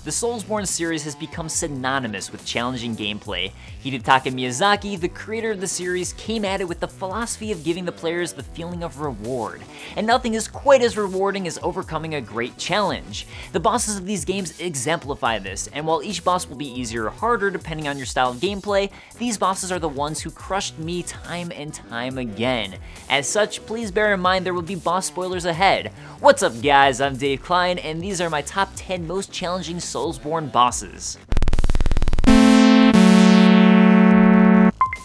The Soulsborne series has become synonymous with challenging gameplay. Hidetaka Miyazaki, the creator of the series, came at it with the philosophy of giving the players the feeling of reward. And nothing is quite as rewarding as overcoming a great challenge. The bosses of these games exemplify this, and while each boss will be easier or harder depending on your style of gameplay, these bosses are the ones who crushed me time and time again. As such, please bear in mind there will be boss spoilers ahead. What's up guys, I'm Dave Klein, and these are my top 10 most challenging Soulsborne bosses.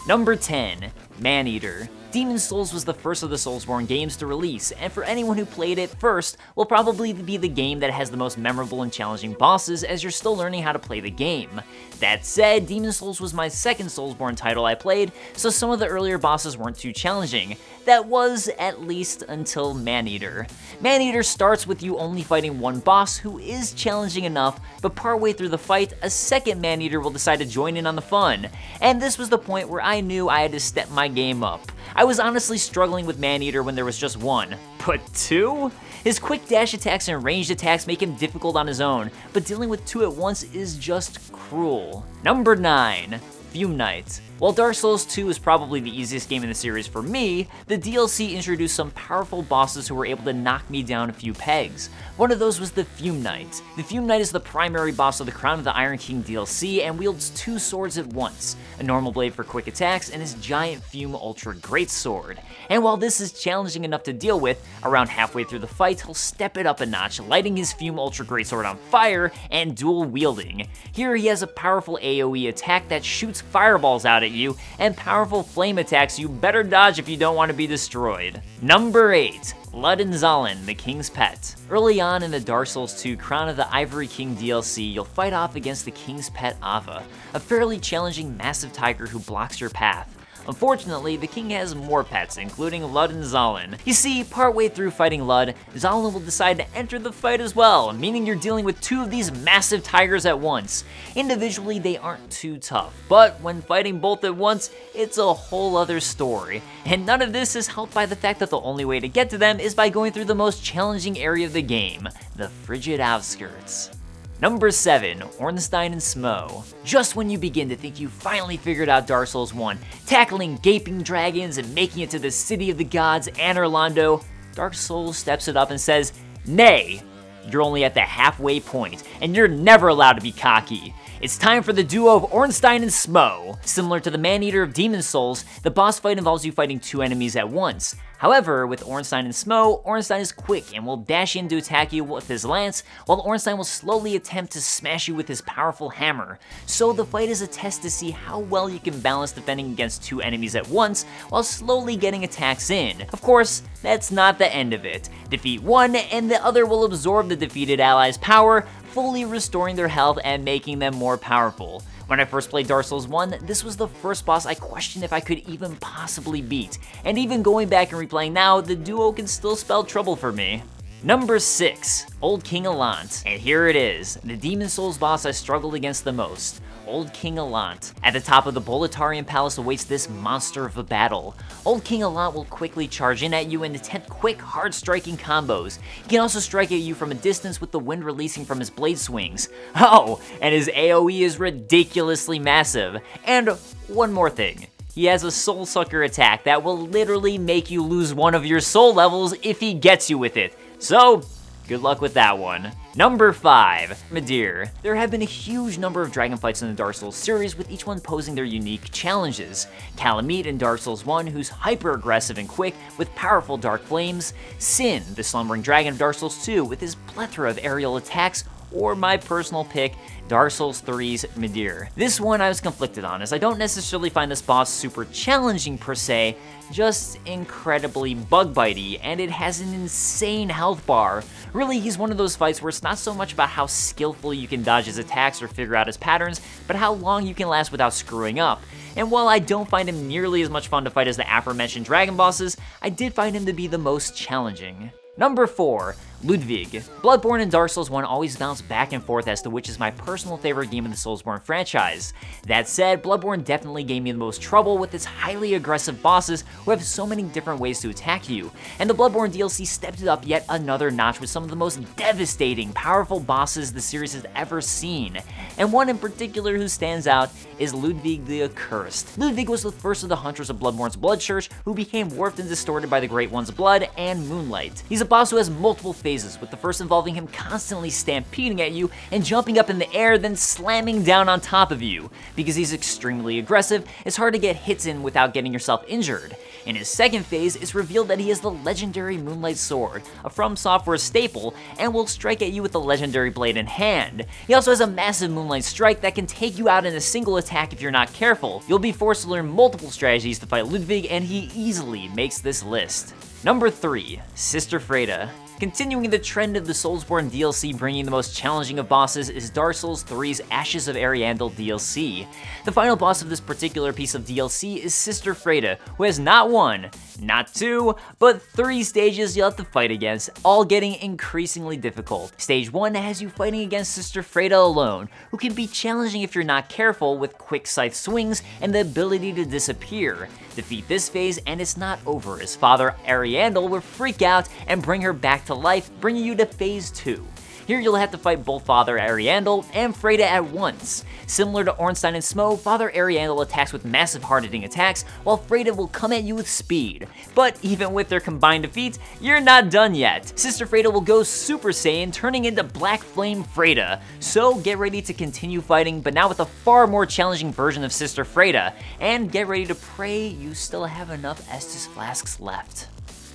Number 10. Maneater. Demon's Souls was the first of the Soulsborne games to release, and for anyone who played it first, will probably be the game that has the most memorable and challenging bosses as you're still learning how to play the game. That said, Demon's Souls was my second Soulsborne title I played, so some of the earlier bosses weren't too challenging. That was, at least, until Maneater. Maneater starts with you only fighting one boss who is challenging enough, but partway through the fight, a second Maneater will decide to join in on the fun. And this was the point where I knew I had to step my game up. I was honestly struggling with Maneater when there was just one, but two? His quick dash attacks and ranged attacks make him difficult on his own, but dealing with two at once is just cruel. Number 9. Fume Knight. While Dark Souls 2 is probably the easiest game in the series for me, the DLC introduced some powerful bosses who were able to knock me down a few pegs. One of those was the Fume Knight. The Fume Knight is the primary boss of the Crown of the Iron King DLC and wields two swords at once, a normal blade for quick attacks and his giant Fume Ultra Greatsword. And while this is challenging enough to deal with, around halfway through the fight he'll step it up a notch, lighting his Fume Ultra Greatsword on fire and dual wielding. Here he has a powerful AoE attack that shoots fireballs out at you, and powerful flame attacks you better dodge if you don't want to be destroyed. Number 8. Lud Zallen, the King's Pet. Early on in the Dark Souls 2 Crown of the Ivory King DLC, you'll fight off against the King's Pet Ava, a fairly challenging massive tiger who blocks your path. Unfortunately, the king has more pets, including Lud and Zallen. You see, partway through fighting Lud, Zallen will decide to enter the fight as well, meaning you're dealing with two of these massive tigers at once. Individually, they aren't too tough, but when fighting both at once, it's a whole other story. And none of this is helped by the fact that the only way to get to them is by going through the most challenging area of the game, the frigid outskirts. Number 7. Ornstein and SMO. Just when you begin to think you finally figured out Dark Souls 1, tackling gaping dragons and making it to the City of the Gods, Anor Londo, Dark Souls steps it up and says, "Nay, you're only at the halfway point, and you're never allowed to be cocky. It's time for the duo of Ornstein and SMO. Similar to the Maneater of Demon's Souls, the boss fight involves you fighting two enemies at once. However, with Ornstein and SMO, Ornstein is quick and will dash in to attack you with his lance, while Ornstein will slowly attempt to smash you with his powerful hammer. So the fight is a test to see how well you can balance defending against two enemies at once, while slowly getting attacks in. Of course, that's not the end of it. Defeat one, and the other will absorb the defeated ally's power, fully restoring their health and making them more powerful. When I first played Dark Souls 1, this was the first boss I questioned if I could even possibly beat, and even going back and replaying now, the duo can still spell trouble for me. Number 6. Old King Allant. And here it is, the Demon's Souls boss I struggled against the most. Old King Allant. At the top of the Boletarian Palace awaits this monster of a battle. Old King Allant will quickly charge in at you and attempt quick, hard-striking combos. He can also strike at you from a distance with the wind releasing from his blade swings. Oh, and his AoE is ridiculously massive. And one more thing. He has a Soul Sucker attack that will literally make you lose one of your soul levels if he gets you with it. So, good luck with that one. Number 5. Mdear. There have been a huge number of dragon fights in the Dark Souls series, with each one posing their unique challenges. Kalameet in Dark Souls 1, who's hyper-aggressive and quick, with powerful dark flames. Sin, the slumbering dragon of Dark Souls 2, with his plethora of aerial attacks, or my personal pick, Dark Souls 3's Mdear. This one I was conflicted on, as I don't necessarily find this boss super challenging per se, just incredibly bug-bitey, and it has an insane health bar. Really, he's one of those fights where it's not so much about how skillful you can dodge his attacks or figure out his patterns, but how long you can last without screwing up. And while I don't find him nearly as much fun to fight as the aforementioned dragon bosses, I did find him to be the most challenging. Number 4. Ludwig. Bloodborne and Dark Souls 1 always bounce back and forth as to which is my personal favorite game in the Soulsborne franchise. That said, Bloodborne definitely gave me the most trouble with its highly aggressive bosses who have so many different ways to attack you, and the Bloodborne DLC stepped it up yet another notch with some of the most devastating, powerful bosses the series has ever seen. And one in particular who stands out is Ludwig the Accursed. Ludwig was the first of the Hunters of Bloodborne's Blood Church who became warped and distorted by the Great One's blood and moonlight. He's a boss who has multiple phases, with the first involving him constantly stampeding at you and jumping up in the air, then slamming down on top of you. Because he's extremely aggressive, it's hard to get hits in without getting yourself injured. In his second phase, it's revealed that he has the legendary Moonlight Sword, a From Software staple, and will strike at you with the legendary blade in hand. He also has a massive Moonlight Strike that can take you out in a single attack if you're not careful. You'll be forced to learn multiple strategies to fight Ludwig, and he easily makes this list. Number 3. Sister Friede. Continuing the trend of the Soulsborne DLC bringing the most challenging of bosses is Dark Souls 3's Ashes of Ariandel DLC. The final boss of this particular piece of DLC is Sister Friede, who has not one, not two, but 3 stages you'll have to fight against, all getting increasingly difficult. Stage 1 has you fighting against Sister Friede alone, who can be challenging if you're not careful with quick scythe swings and the ability to disappear. Defeat this phase and it's not over, as Father Ariandel will freak out and bring her back to life, bringing you to phase 2. Here you'll have to fight both Father Ariandel and Friede at once. Similar to Ornstein and SMO, Father Ariandel attacks with massive hard-hitting attacks, while Friede will come at you with speed. But even with their combined defeats, you're not done yet. Sister Friede will go Super Saiyan, turning into Black Flame Friede. So get ready to continue fighting, but now with a far more challenging version of Sister Friede. And get ready to pray you still have enough Estus flasks left.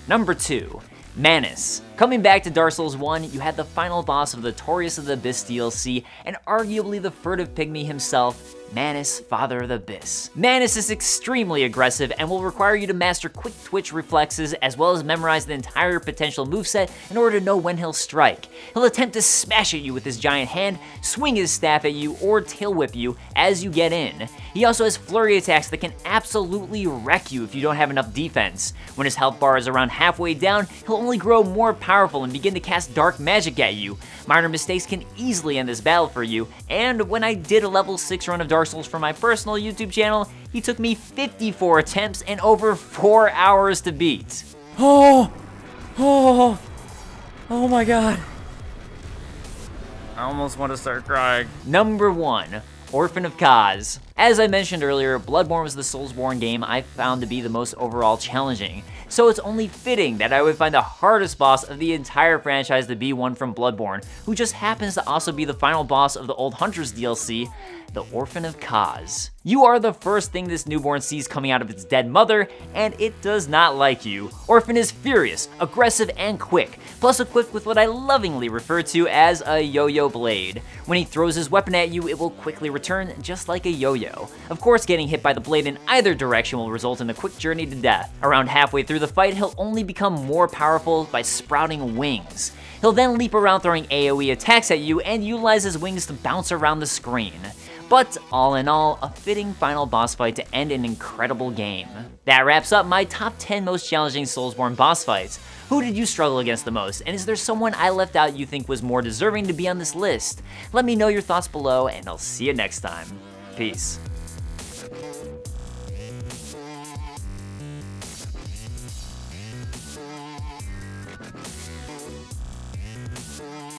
Number 2. Manus. Coming back to Dark Souls 1, you had the final boss of the Torius of the Abyss DLC, and arguably the furtive pygmy himself, Manus, Father of the Abyss. Manus is extremely aggressive and will require you to master quick twitch reflexes as well as memorize the entire potential moveset in order to know when he'll strike. He'll attempt to smash at you with his giant hand, swing his staff at you, or tail whip you as you get in. He also has flurry attacks that can absolutely wreck you if you don't have enough defense. When his health bar is around halfway down, he'll only grow more powerful and begin to cast dark magic at you. Minor mistakes can easily end this battle for you, and when I did a level 6 run of Dark Souls for my personal YouTube channel, he took me 54 attempts and over 4 hours to beat. Oh my god. I almost want to start crying. Number 1. Orphan of Kos. As I mentioned earlier, Bloodborne was the Soulsborne game I found to be the most overall challenging, so it's only fitting that I would find the hardest boss of the entire franchise to be one from Bloodborne, who just happens to also be the final boss of the Old Hunters DLC, the Orphan of Kos. You are the first thing this newborn sees coming out of its dead mother, and it does not like you. Orphan is furious, aggressive, and quick, plus equipped with what I lovingly refer to as a yo-yo blade. When he throws his weapon at you, it will quickly return just like a yo-yo. Of course, getting hit by the blade in either direction will result in a quick journey to death. Around halfway through the fight, he'll only become more powerful by sprouting wings. He'll then leap around throwing AoE attacks at you and utilize his wings to bounce around the screen. But all in all, a fitting final boss fight to end an incredible game. That wraps up my top 10 most challenging Soulsborne boss fights. Who did you struggle against the most, and is there someone I left out you think was more deserving to be on this list? Let me know your thoughts below, and I'll see you next time. Peace.